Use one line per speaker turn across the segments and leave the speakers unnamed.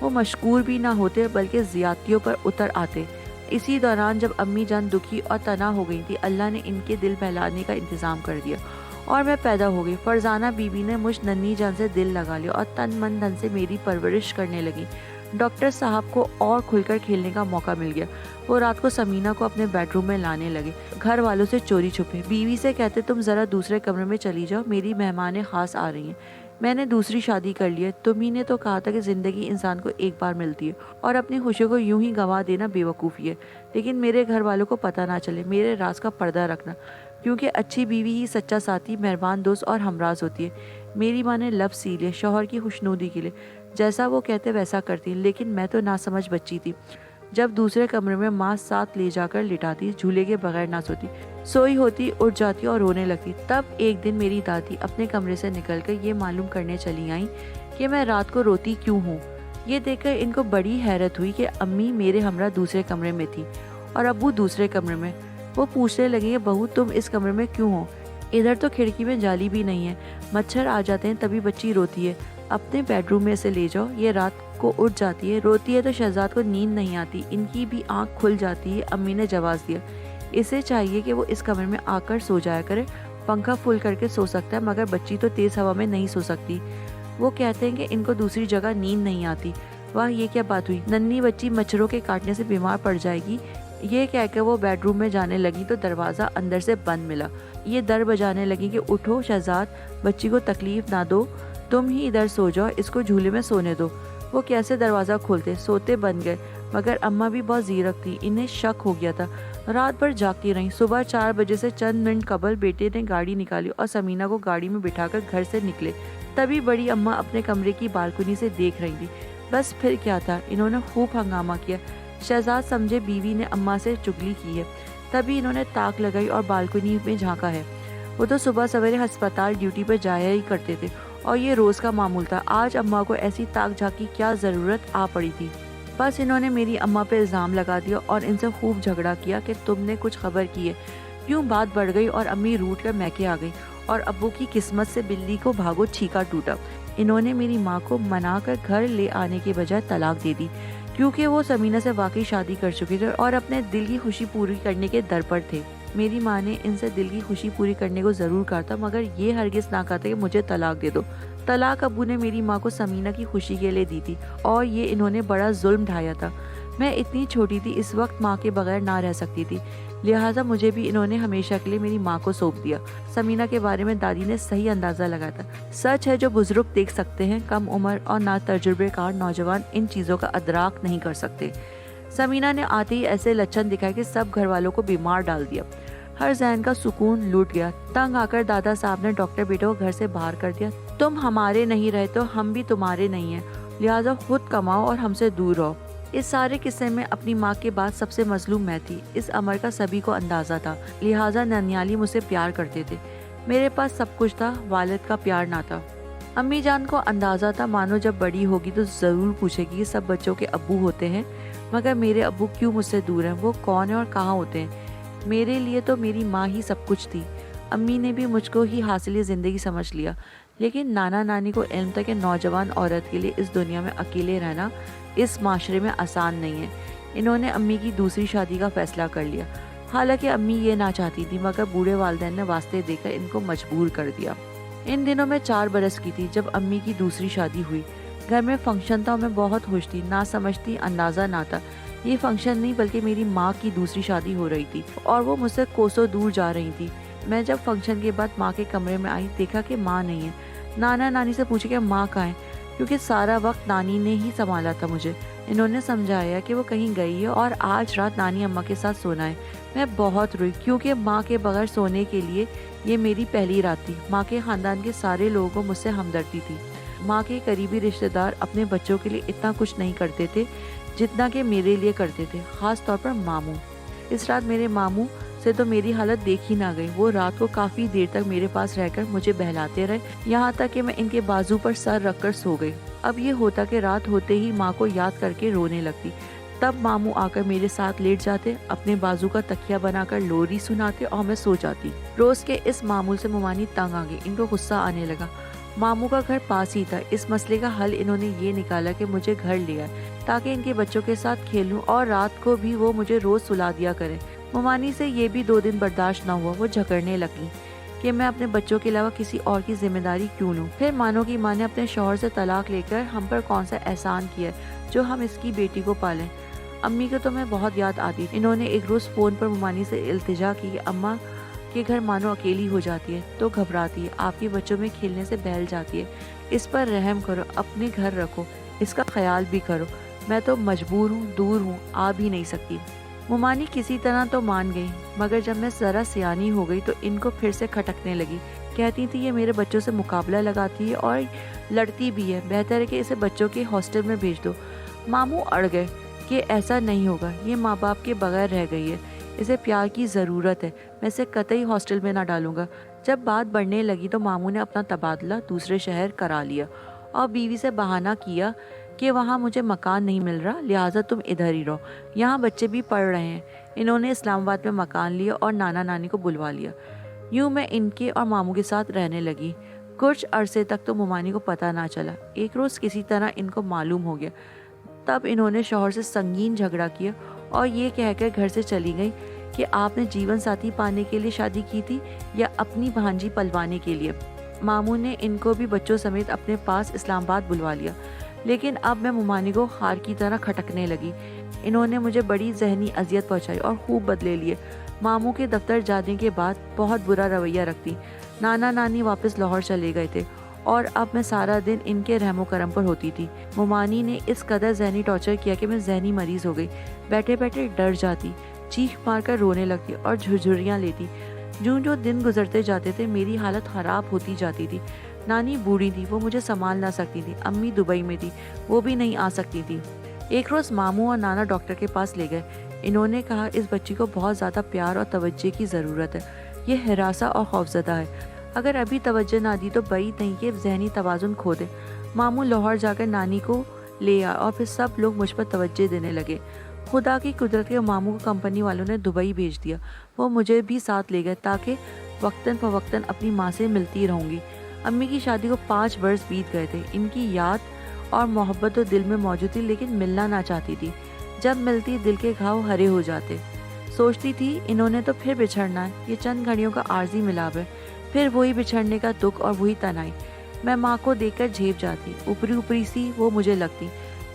وہ مشکور بھی نہ ہوتے بلکہ زیادتیوں پر اتر آتے۔ اسی دوران جب امی جان دکھی اور تنہا ہو گئی تھی، اللہ نے ان کے دل بہلانے کا انتظام کر دیا اور میں پیدا ہو گئی۔ فرزانہ بی بی نے مجھ ننھی جان سے دل لگا لیا اور تن من دھن سے میری پرورش کرنے لگی۔ ڈاکٹر صاحب کو اور کھل کر کھیلنے کا موقع مل گیا۔ وہ رات کو سمینہ کو اپنے بیڈ روم میں لانے لگے، گھر والوں سے چوری چھپے۔ بیوی سے کہتے تم ذرا دوسرے کمرے میں چلی جاؤ، میری مہمان خاص آ رہی ہیں، میں نے دوسری شادی کر لی ہے۔ تم ہی نے تو کہا تھا کہ زندگی انسان کو ایک بار ملتی ہے اور اپنی خوشیوں کو یوں ہی گنوا دینا بے وقوفی ہے۔ لیکن میرے گھر والوں کو پتہ نہ چلے، میرے راز کا پردہ رکھنا، کیونکہ اچھی بیوی ہی سچا ساتھی، مہربان دوست اور ہمراز ہوتی ہے۔ میری ماں نے لب سی لیے شوہر کی خوشنودی کے لیے، جیسا وہ کہتے ویسا کرتی، لیکن میں تو ناسمجھ بچی تھی۔ جب دوسرے کمرے میں ماں ساتھ لے جا کر لٹاتی، جھولے کے بغیر نہ سوتی، سوئی ہوتی اٹھ جاتی اور رونے لگتی۔ تب ایک دن میری دادی اپنے کمرے سے نکل کر یہ معلوم کرنے چلی آئیں کہ میں رات کو روتی کیوں ہوں۔ یہ دیکھ کر ان کو بڑی حیرت ہوئی کہ امی میرے ہمراہ دوسرے کمرے میں تھی اور ابو دوسرے کمرے میں۔ وہ پوچھنے لگے کہ بہو تم اس کمرے میں کیوں ہو؟ ادھر تو کھڑکی میں جالی بھی نہیں ہے، مچھر آ جاتے ہیں تبھی بچی روتی ہے، اپنے بیڈ روم میں سے لے جاؤ۔ یہ رات کو اٹھ جاتی ہے، روتی ہے تو شہزاد کو نیند نہیں آتی، ان کی بھی آنکھ کھل جاتی ہے۔ امی نے جواز دیا، اسے چاہیے کہ وہ اس کمرے میں آ کر سو جایا کرے، پنکھا فل کر کے سو سکتا ہے مگر بچی تو تیز ہوا میں نہیں سو سکتی۔ وہ کہتے ہیں کہ ان کو دوسری جگہ نیند نہیں آتی۔ واہ یہ کیا بات ہوئی، ننھی بچی مچھروں کے کاٹنے سے بیمار پڑ جائے گی۔ یہ کہہ کے وہ بیڈ روم میں جانے لگی تو دروازہ اندر سے بند ملا۔ یہ در بجانے لگی کہ اٹھو شہزاد، بچی کو تکلیف نہ دو، تم ہی ادھر سو جاؤ، اس کو جھولے میں سونے دو۔ وہ کیسے دروازہ کھولتے، سوتے بن گئے، مگر اماں بھی بہت زیرک تھی، انہیں شک ہو گیا تھا۔ رات بھر جاگتی رہیں۔ صبح 4 بجے سے چند منٹ قبل بیٹے نے گاڑی نکالی اور سمینہ کو گاڑی میں بٹھا کر گھر سے نکلے۔ تبھی بڑی اماں اپنے کمرے کی بالکنی سے دیکھ رہی تھی۔ بس پھر کیا تھا، انہوں نے خوب ہنگامہ کیا۔ شہزاد سمجھے بیوی نے اماں سے چگلی کی ہے، تبھی انہوں نے تاک لگائی اور بالکنی میں جھانکا ہے۔ وہ تو صبح سویرے ہسپتال ڈیوٹی پر جایا ہی کرتے تھے اور یہ روز کا معمول تھا۔ آج اماں کو ایسی تاک جھانک کی کیا ضرورت آ پڑی تھی؟ بس انہوں نے میری اماں پہ الزام لگا دیا اور ان سے خوب جھگڑا کیا کہ تم نے کچھ خبر کی ہے۔ یوں بات بڑھ گئی اور امی روٹ کر میکے آ گئی اور ابو کی قسمت سے بلی کو بھاگو چھیکا ٹوٹا۔ انہوں نے میری ماں کو منا کر گھر لے آنے کے بجائے طلاق دے دی، کیونکہ وہ سمینہ سے واقعی شادی کر چکے تھے اور اپنے دل کی خوشی پوری کرنے کے در پر تھے۔ میری ماں نے ان سے دل کی خوشی پوری کرنے کو ضرور کہا تھا، مگر یہ ہرگز نہ کہا تھا کہ مجھے طلاق دے دو۔ طلاق ابو نے میری ماں کو سمینہ کی خوشی کے لیے دی تھی اور یہ انہوں نے بڑا ظلم ڈھایا تھا۔ میں اتنی چھوٹی تھی، اس وقت ماں کے بغیر نہ رہ سکتی تھی، لہٰذا مجھے بھی انہوں نے ہمیشہ کے لیے میری ماں کو سونپ دیا۔ سمینہ کے بارے میں دادی نے صحیح اندازہ لگایا تھا۔ سچ ہے جو بزرگ دیکھ سکتے ہیں، کم عمر اور نا تجربے کار نوجوان ان چیزوں کا ادراک نہیں کر سکتے۔ سمینہ نے آتے ہی ایسے لچھن دکھائے کہ سب گھر والوں کو بیمار ڈال دیا۔ ہر ذہن کا سکون لوٹ گیا۔ تنگ آ کر دادا صاحب نے ڈاکٹر بیٹے کو گھر سے باہر کر دیا۔ تم ہمارے نہیں رہے تو ہم بھی تمہارے نہیں ہیں، لہٰذا خود کماؤ اور ہم سے دور رہو۔ اس سارے قصے میں اپنی ماں کے بعد سب سے مظلوم میں تھی۔ اس امر کا سبھی کو اندازہ تھا، لہٰذا ننیالی مجھ سے پیار کرتے تھے۔ میرے پاس سب کچھ تھا، والد کا پیار نہ تھا۔ امی جان کو اندازہ تھا مانو جب بڑی ہوگی تو ضرور پوچھے گی کہ سب بچوں کے ابو ہوتے ہیں، مگر میرے ابو کیوں مجھ سے دور ہیں، وہ کون ہیں اور کہاں ہوتے ہیں؟ میرے لیے تو میری ماں ہی سب کچھ تھی۔ امی نے بھی مجھ کو ہی حاصل زندگی سمجھ لیا، لیکن نانا نانی کو علم تھا کہ نوجوان عورت کے لیے اس دنیا میں اکیلے رہنا اس معاشرے میں آسان نہیں ہے۔ انہوں نے امی کی دوسری شادی کا فیصلہ کر لیا، حالانکہ امی یہ نہ چاہتی تھی، مگر بوڑھے والدین نے واسطے دے کر ان کو مجبور کر دیا۔ ان دنوں میں 4 برس کی تھی جب امی کی دوسری شادی ہوئی۔ گھر میں فنکشن تھا اور میں بہت خوش تھی، نہ سمجھتی اندازہ نہ تھا۔ یہ فنکشن نہیں بلکہ میری ماں کی دوسری شادی ہو رہی تھی اور وہ مجھ سے کوسوں دور جا رہی تھی۔ میں جب فنکشن کے بعد ماں کے کمرے میں آئی، دیکھا کہ ماں نہیں ہے۔ نانا نانی سے پوچھا کہ ماں کہاں ہے، کیونکہ سارا وقت نانی نے ہی سنبھالا تھا مجھے۔ انہوں نے سمجھایا کہ وہ کہیں گئی ہے اور آج رات نانی اماں کے ساتھ سونا ہے۔ میں بہت روئی، کیونکہ ماں کے بغیر سونے کے لیے یہ میری پہلی رات تھی۔ ماں کے خاندان کے سارے لوگوں کو مجھ سے ہمدردی تھی۔ ماں کے قریبی رشتہ دار اپنے بچوں کے لیے اتنا کچھ نہیں کرتے تھے جتنا کہ میرے لیے کرتے تھے، خاص طور پر ماموں۔ اس رات میرے ماموں سے تو میری حالت دیکھی نہ گئی۔ وہ رات کو کافی دیر تک میرے پاس رہ کر مجھے بہلاتے رہے، یہاں تک کہ میں ان کے بازو پر سر رکھ کر سو گئی۔ اب یہ ہوتا کہ رات ہوتے ہی ماں کو یاد کر کے رونے لگتی، تب ماموں آ کر میرے ساتھ لیٹ جاتے، اپنے بازو کا تکیہ بنا کر لوری سناتے اور میں سو جاتی۔ روز کے اس معمول سے ممانی تنگ آ گئی، ان کو غصہ آنے لگا۔ ماموں کا گھر پاس ہی تھا۔ اس مسئلے کا حل انہوں نے یہ نکالا کہ مجھے گھر لیا تاکہ ان کے بچوں کے ساتھ کھیلوں اور رات کو بھی وہ مجھے روز سلا دیا کریں۔ ممانی سے یہ بھی 2 دن برداشت نہ ہوا، وہ جھگڑنے لگی کہ میں اپنے بچوں کے علاوہ کسی اور کی ذمہ داری کیوں لوں۔ پھر مانو کی ماں نے اپنے شوہر سے طلاق لے کر ہم پر کون سا احسان کیا ہے جو ہم اس کی بیٹی کو پالیں۔ امی کو تو میں بہت یاد آتی تھی۔ انہوں نے ایک روز فون پر ممانی سے التجا کی کہ اماں کے گھر مانو اکیلی ہو جاتی ہے تو گھبراتی ہے، آپ کے بچوں میں کھیلنے سے بہل جاتی ہے، اس پر رحم کرو، اپنے گھر رکھو، اس کا خیال بھی کرو، میں تو مجبور ہوں، دور ہوں، آ بھی نہیں سکتی۔ ممانی کسی طرح تو مان گئی، مگر جب میں ذرا سیانی ہو گئی تو ان کو پھر سے کھٹکنے لگی۔ کہتی تھی یہ میرے بچوں سے مقابلہ لگاتی ہے اور لڑتی بھی ہے، بہتر ہے کہ اسے بچوں کے ہاسٹل میں بھیج دو۔ ماموں اڑ گئے کہ ایسا نہیں ہوگا، یہ ماں باپ کے بغیر رہ گئی ہے، اسے پیار کی ضرورت ہے، میں اسے قطعی ہاسٹل میں نہ ڈالوں گا۔ جب بات بڑھنے لگی تو ماموں نے اپنا تبادلہ دوسرے شہر کرا لیا اور بیوی سے بہانہ کیا کہ وہاں مجھے مکان نہیں مل رہا، لہٰذا تم ادھر ہی رہو، یہاں بچے بھی پڑھ رہے ہیں۔ انہوں نے اسلام آباد میں مکان لیا اور نانا نانی کو بلوا لیا۔ یوں میں ان کے اور ماموں کے ساتھ رہنے لگی۔ کچھ عرصے تک تو ممانی کو پتہ نہ چلا۔ ایک روز کسی طرح ان کو معلوم ہو گیا، تب انہوں نے شوہر سے سنگین جھگڑا کیا اور یہ کہہ کر گھر سے چلی گئی کہ آپ نے جیون ساتھی پانے کے لیے شادی کی تھی یا اپنی بھانجی پلوانے کے لیے۔ ماموں نے ان کو بھی بچوں سمیت اپنے پاس اسلام آباد بلوا لیا، لیکن اب میں ممانی کو خار کی طرح کھٹکنے لگی۔ انہوں نے مجھے بڑی ذہنی اذیت پہنچائی اور خوب بدلے لیے۔ ماموں کے دفتر جانے کے بعد بہت برا رویہ رکھتی۔ نانا نانی واپس لاہور چلے گئے تھے اور اب میں سارا دن ان کے رحم و کرم پر ہوتی تھی۔ ممانی نے اس قدر ذہنی ٹارچر کیا کہ میں ذہنی مریض ہو گئی۔ بیٹھے بیٹھے ڈر جاتی، چیخ مار کر رونے لگتی اور جھرجھریاں لیتی۔ جو دن گزرتے جاتے تھے میری حالت خراب ہوتی جاتی تھی۔ نانی بوڑھی تھی، وہ مجھے سنبھال نہ سکتی تھی۔ امی دبئی میں تھی، وہ بھی نہیں آ سکتی تھی۔ ایک روز ماموں اور نانا ڈاکٹر کے پاس لے گئے۔ انہوں نے کہا اس بچی کو بہت زیادہ پیار اور توجہ کی ضرورت ہے، یہ ہراسہ اور خوفزدہ ہے، اگر ابھی توجہ نہ دی تو بعید نہیں کہ ذہنی توازن کھو دے۔ ماموں لاہور جا کر نانی کو لے آئے اور پھر سب لوگ مجھ پر توجہ دینے لگے۔ خدا کی قدرت کے ماموں کو کمپنی والوں نے دبئی بھیج دیا۔ وہ مجھے بھی ساتھ لے گئے تاکہ وقتاً فوقتاً اپنی ماں سے ملتی رہوں گی۔ امی کی شادی کو 5 برس بیت گئے تھے۔ ان کی یاد اور محبت تو دل میں موجود تھی لیکن ملنا نہ چاہتی تھی۔ جب ملتی دل کے گھاؤ ہرے ہو جاتے۔ سوچتی تھی انہوں نے تو پھر بچھڑنا ہے، یہ چند گھڑیوں کا عارضی ملاپ ہے، پھر وہی بچھڑنے کا دکھ اور وہی تنہائی۔ میں ماں کو دیکھ کر جھیپ جاتی، اوپری سی وہ مجھے لگتی،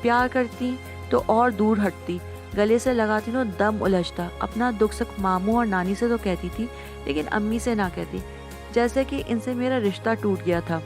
پیار کرتی تو اور دور ہٹتی، گلے سے لگاتی تو دم الجھتا۔ اپنا دکھ سکھ ماموں اور نانی سے تو کہتی تھی لیکن امی سے نہ کہتی، جیسے کہ ان سے میرا رشتہ ٹوٹ گیا تھا۔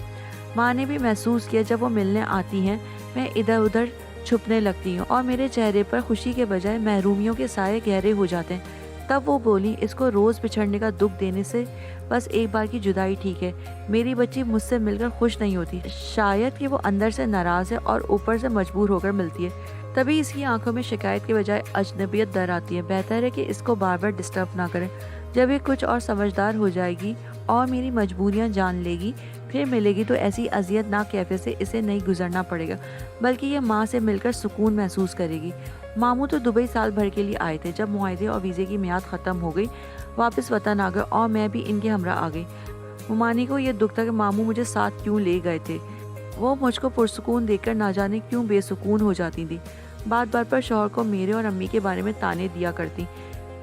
ماں نے بھی محسوس کیا جب وہ ملنے آتی ہیں میں ادھر ادھر چھپنے لگتی ہوں اور میرے چہرے پر خوشی کے بجائے محرومیوں کے سائے گہرے ہو جاتے ہیں۔ تب وہ بولی اس کو روز بچھڑنے کا دکھ دینے سے بس ایک بار کی جدائی ٹھیک ہے، میری بچی مجھ سے مل کر خوش نہیں ہوتی، شاید کہ وہ اندر سے ناراض ہے اور اوپر سے مجبور ہو کر ملتی ہے۔ تبھی اس کی آنکھوں میں شکایت کے بجائے اجنبیت در آتی ہے۔ بہتر ہے کہ اس کو بار بار ڈسٹرب نہ کریں۔ جب یہ کچھ اور سمجھدار ہو جائے گی اور میری مجبوریاں جان لے گی پھر ملے گی تو ایسی اذیت ناک کیفے سے اسے نہیں گزرنا پڑے گا، بلکہ یہ ماں سے مل کر سکون محسوس کرے گی۔ ماموں تو دبئی سال بھر کے لیے آئے تھے۔ جب معاہدے اور ویزے کی میعاد ختم ہو گئی واپس وطن آ گئے اور میں بھی ان کے ہمراہ آ گئی۔ ممانی کو یہ دکھ تھا کہ ماموں مجھے ساتھ کیوں لے گئے تھے۔ وہ مجھ کو پرسکون دیکھ کر نہ جانے کیوں بے سکون ہو جاتی تھی۔ بات بات پر شوہر کو میرے اور امی کے بارے میں تانے دیا کرتی،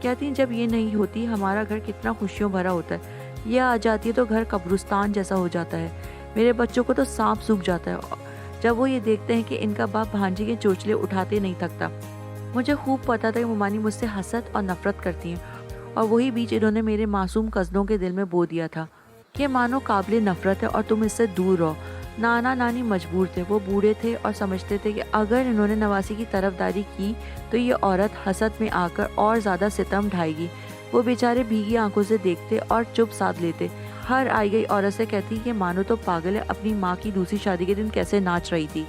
کہتی جب یہ نہیں ہوتی ہمارا گھر کتنا خوشیوں بھرا ہوتا ہے، یہ آ جاتی ہے تو گھر قبرستان جیسا ہو جاتا ہے، میرے بچوں کو تو سانپ سونکھ جاتا ہے جب وہ یہ دیکھتے ہیں کہ ان کا باپ بھانجی کے چوچلے اٹھاتے نہیں تھکتا۔ مجھے خوب پتا تھا کہ ممانی مجھ سے حسد اور نفرت کرتی ہیں اور وہی بیج انہوں نے میرے معصوم کزنوں کے دل میں بو دیا تھا کہ مانو قابل نفرت ہے اور تم اس سے دور رہو۔ نانا نانی مجبور تھے، وہ بوڑھے تھے اور سمجھتے تھے کہ اگر انہوں نے نواسی کی طرفداری کی تو یہ عورت حسد میں آ کر اور زیادہ ستم ڈھائے گی۔ وہ بیچارے بھیگی آنکھوں سے دیکھتے اور چپ ساتھ لیتے۔ ہر آئی گئی عورت سے کہتی کہ مانو تو پاگل ہے، اپنی ماں کی دوسری شادی کے دن کیسے ناچ رہی تھی۔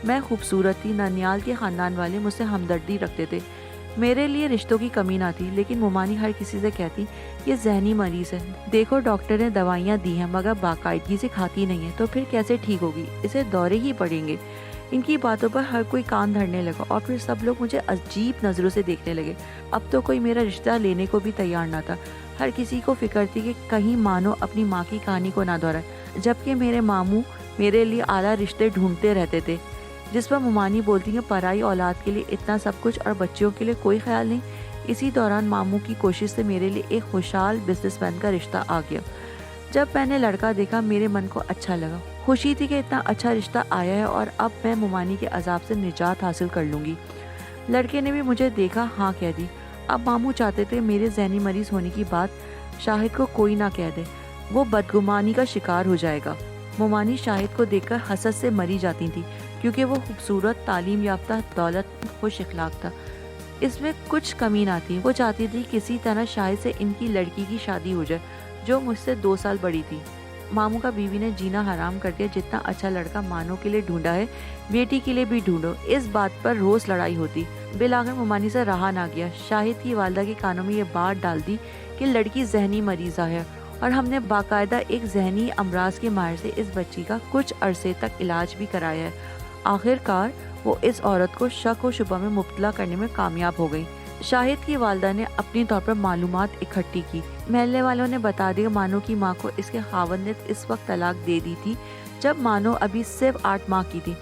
میں خوبصورت تھی، ننیال کے خاندان والے مجھ سے ہمدردی رکھتے تھے، میرے لیے رشتوں کی کمی نہ تھی، لیکن ممانی ہر کسی سے کہتی یہ ذہنی مریض ہے، دیکھو ڈاکٹر نے دوائیاں دی ہیں مگر باقاعدگی سے کھاتی نہیں ہے تو پھر کیسے ٹھیک ہوگی، اسے دورے ہی پڑیں گے۔ ان کی باتوں پر ہر کوئی کان دھرنے لگا اور پھر سب لوگ مجھے عجیب نظروں سے دیکھنے لگے۔ اب تو کوئی میرا رشتہ لینے کو بھی تیار نہ تھا، ہر کسی کو فکر تھی کہ کہیں مانو اپنی ماں کی کہانی کو نہ دہرائے، جبکہ میرے ماموں میرے لیے اعلیٰ رشتے ڈھونڈتے رہتے تھے، جس پر ممانی بولتی ہیں پرائی اولاد کے لیے اتنا سب کچھ اور بچیوں کے لیے کوئی خیال نہیں۔ اسی دوران ماموں کی کوشش سے میرے لیے ایک خوشحال بزنس مین کا رشتہ آ گیا۔ جب میں نے لڑکا دیکھا میرے من کو اچھا لگا، خوشی تھی کہ اتنا اچھا رشتہ آیا ہے اور اب میں ممانی کے عذاب سے نجات حاصل کر لوں گی۔ لڑکے نے بھی مجھے دیکھا ہاں کہہ دی۔ اب ماموں چاہتے تھے میرے ذہنی مریض ہونے کی بات شاہد کو کوئی نہ کہہ دے، وہ بدگمانی کا شکار ہو جائے گا۔ ممانی شاہد کو دیکھ کر حسد سے مری جاتی تھی، کیونکہ وہ خوبصورت، تعلیم یافتہ، دولت، خوش اخلاق تھا، اس میں کچھ کمی نہ تھی۔ وہ چاہتی تھی کسی طرح شاہد سے ان کی لڑکی کی شادی ہو جائے، جو مجھ سے 2 سال بڑی تھی۔ ماموں کا بیوی نے جینا حرام کر دیا، جتنا اچھا لڑکا مانو کے لیے ڈھونڈا ہے، بیٹی کے لیے بھی ڈھونڈو۔ اس بات پر روز لڑائی ہوتی۔ بالآخر ممانی سے رہا نہ گیا، شاہد کی والدہ کے کانوں میں یہ بات ڈال دی کہ لڑکی ذہنی مریضہ ہے، اور ہم نے باقاعدہ ایک ذہنی امراض کے ماہر سے اس بچی کا کچھ عرصے تک علاج بھی کرایا ہے۔ آخر کار وہ اس عورت کو شک و شبہ میں مبتلا کرنے میں کامیاب ہو گئی۔ شاہد کی والدہ نے اپنی طور پر معلومات اکٹھی کی۔ محلے والوں نے بتا دیا مانو کی ماں کو اس کے خاوند نے اس وقت طلاق دے دی تھی جب مانو ابھی صرف 8 ماہ کی تھی۔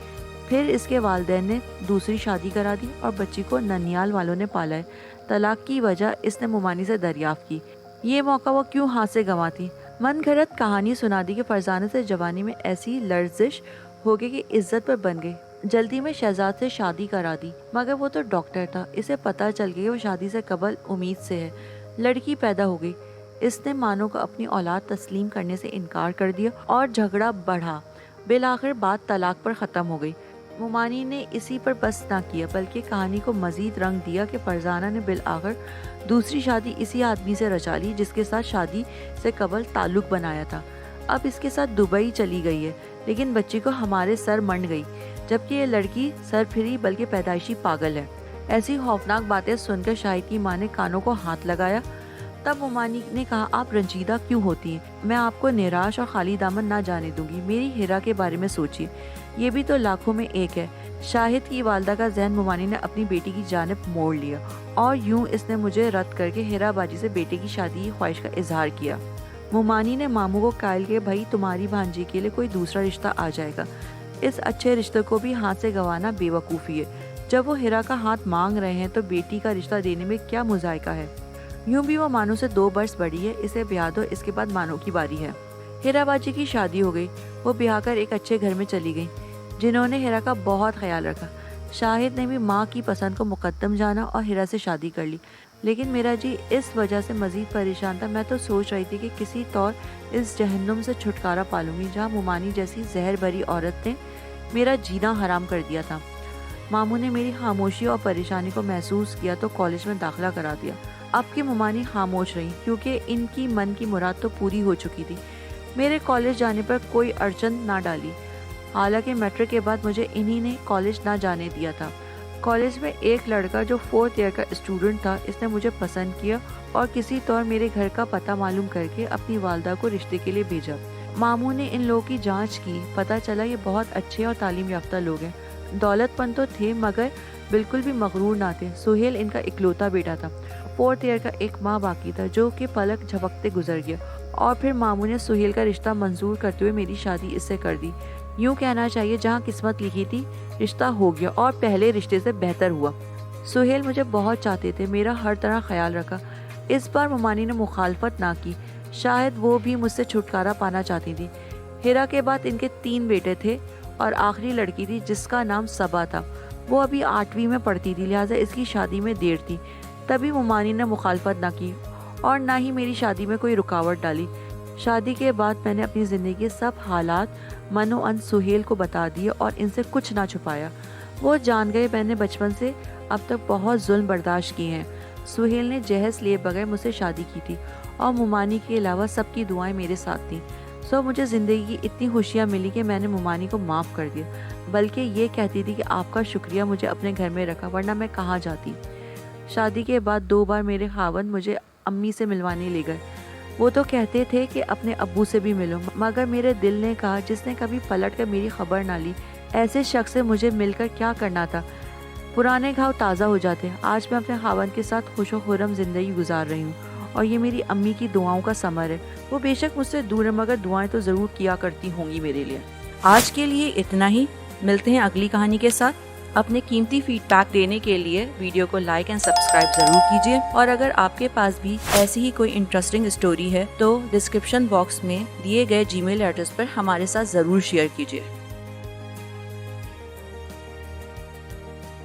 پھر اس کے والدین نے دوسری شادی کرا دی اور بچی کو ننیال والوں نے پالا ہے۔ طلاق کی وجہ اس نے ممانی سے دریافت کی، یہ موقع وہ کیوں ہاتھ سے گنواتی۔ من گھڑت کہانی سنا دی کہ فرزانہ سے جوانی میں ایسی لرزش ہو گئی کہ عزت پر بن گئی۔ جلدی میں شہزاد سے شادی کرا دی، مگر وہ تو ڈاکٹر تھا، اسے پتہ چل گیا کہ وہ شادی سے قبل امید سے ہے۔ لڑکی پیدا ہو گئی، اس نے مانو کو اپنی اولاد تسلیم کرنے سے انکار کر دیا اور جھگڑا بڑھا۔ بالآخر بات طلاق پر ختم ہو گئی۔ ممانی نے اسی پر بس نہ کیا بلکہ کہانی کو مزید رنگ دیا کہ فرزانہ نے بالآخر دوسری شادی اسی آدمی سے رچا لی جس کے ساتھ شادی سے قبل تعلق بنایا تھا۔ اب اس کے ساتھ دبئی چلی گئی ہے، لیکن بچی کو ہمارے سر منڈ گئی، جبکہ یہ لڑکی سر پھری بلکہ پیدائشی پاگل ہے۔ ایسی خوفناک باتیں سن کر شاہد کی ماں نے کانوں کو ہاتھ لگایا۔ تب ممانی نے کہا آپ رنجیدہ کیوں ہوتی ہیں؟ میں آپ کو نراش اور خالی دامن نہ جانے دوں گی۔ میری ہیرا کے بارے میں سوچیے، یہ بھی تو لاکھوں میں ایک ہے۔ شاہد کی والدہ کا ذہن ممانی نے اپنی بیٹی کی جانب موڑ لیا اور یوں اس نے مجھے رد کر کے ہیرا باجی سے بیٹے کی شادی کی خواہش کا اظہار کیا۔ ممانی نے ماموں کو قائل کیا بھائی تمہاری بھانجی کے لیے کوئی دوسرا رشتہ آ جائے گا، اس اچھے رشتے کو بھی ہاتھ سے گنوانا بے وقوفی ہے۔ جب وہ ہیرا کا ہاتھ مانگ رہے ہیں تو بیٹی کا رشتہ دینے میں کیا مذائقہ ہے؟ یوں بھی وہ مانو سے 2 برس بڑی ہے، اسے بیاہ دو، اس کے بعد مانو کی باری ہے۔ ہیرا باجی کی شادی ہو گئی، وہ بیاہ کر ایک اچھے گھر میں چلی گئی جنہوں نے ہیرا کا بہت خیال رکھا۔ شاہد نے بھی ماں کی پسند کو مقدم جانا اور ہیرا سے شادی کر لی، لیکن میرا جی اس وجہ سے مزید پریشان تھا۔ میں تو سوچ رہی تھی کہ کسی طور اس جہنم سے چھٹکارا پالوں گی جہاں ممانی جیسی زہر بھری عورت نے میرا جینا حرام کر دیا تھا۔ ماموں نے میری خاموشی اور پریشانی کو محسوس کیا تو کالج میں داخلہ کرا دیا۔ اب کی ممانی خاموش رہی کیونکہ ان کی من کی مراد تو پوری ہو چکی تھی۔ میرے کالج جانے پر کوئی اڑچن نہ ڈالی، حالانکہ میٹرک کے بعد مجھے انہی نے کالج نہ جانے دیا تھا۔ کالج میں ایک لڑکا جو 4th ایئر کا اسٹوڈنٹ تھا، اس نے مجھے پسند کیا اور کسی طور میرے گھر کا پتہ معلوم کر کے اپنی والدہ کو رشتے کے لیے بھیجا۔ ماموں نے ان لوگوں کی جانچ کی، پتہ چلا یہ بہت اچھے اور تعلیم یافتہ لوگ ہیں، دولت مند تو تھے مگر بالکل بھی مغرور نہ تھے۔ سہیل ان کا اکلوتا بیٹا تھا، 4th ایئر کا 1 ماہ باقی تھا جو کہ پلک جھپکتے گزر گیا، اور پھر ماموں نے سہیل کا رشتہ منظور کرتے ہوئے میری شادی اس سے کر دی۔ یوں کہنا چاہیے جہاں قسمت لکھی تھی رشتہ ہو گیا اور پہلے رشتے سے بہتر ہوا۔ سہیل مجھے بہت چاہتے تھے، میرا ہر طرح خیال رکھا۔ اس بار ممانی نے مخالفت نہ کی، شاید وہ بھی مجھ سے چھٹکارا پانا چاہتی تھی۔ ہیرا کے بعد ان کے 3 بیٹے تھے اور آخری لڑکی تھی جس کا نام صبا تھا، وہ ابھی 8ویں میں پڑھتی تھی، لہٰذا اس کی شادی میں دیر تھی۔ تبھی ممانی نے مخالفت نہ کی اور نہ ہی میری شادی میں کوئی رکاوٹ ڈالی۔ شادی کے بعد میں نے اپنی زندگی کے سب حالات من و ان سہیل کو بتا دیے اور ان سے کچھ نہ چھپایا۔ وہ جان گئے میں نے بچپن سے اب تک بہت ظلم برداشت کیے ہیں۔ سہیل نے جہیز لیے بغیر مجھ سے شادی کی تھی اور ممانی کے علاوہ سب کی دعائیں میرے ساتھ تھیں۔ سو مجھے زندگی کی اتنی خوشیاں ملی کہ میں نے ممانی کو معاف کر دیا، بلکہ یہ کہتی تھی کہ آپ کا شکریہ مجھے اپنے گھر میں رکھا، ورنہ میں کہاں جاتی۔ شادی کے بعد 2 بار میرے خاوند مجھے امی سے ملوانے لے گئے۔ وہ تو کہتے تھے کہ اپنے ابو سے بھی ملو، مگر میرے دل نے کہا جس نے کبھی پلٹ کر میری خبر نہ لی، ایسے شخص سے مجھے مل کر کیا کرنا تھا؟ پرانے گھاؤ تازہ ہو جاتے۔ آج میں اپنے خاوند کے ساتھ خوش و خرم زندگی گزار رہی ہوں اور یہ میری امی کی دعاؤں کا ثمر ہے۔ وہ بے شک مجھ سے دور ہے مگر دعائیں تو ضرور کیا کرتی ہوں گی میرے لیے۔ آج کے لیے اتنا ہی، ملتے ہیں اگلی کہانی کے ساتھ۔ اپنے قیمتی فیڈ بیک دینے کے لیے ویڈیو کو لائک اینڈ سبسکرائب ضرور کیجیے، اور اگر آپ کے پاس بھی ایسی ہی کوئی انٹرسٹنگ اسٹوری ہے تو ڈسکرپشن باکس میں دیے گئے جی میل ایڈریس پر ہمارے ساتھ ضرور شیئر کیجیے۔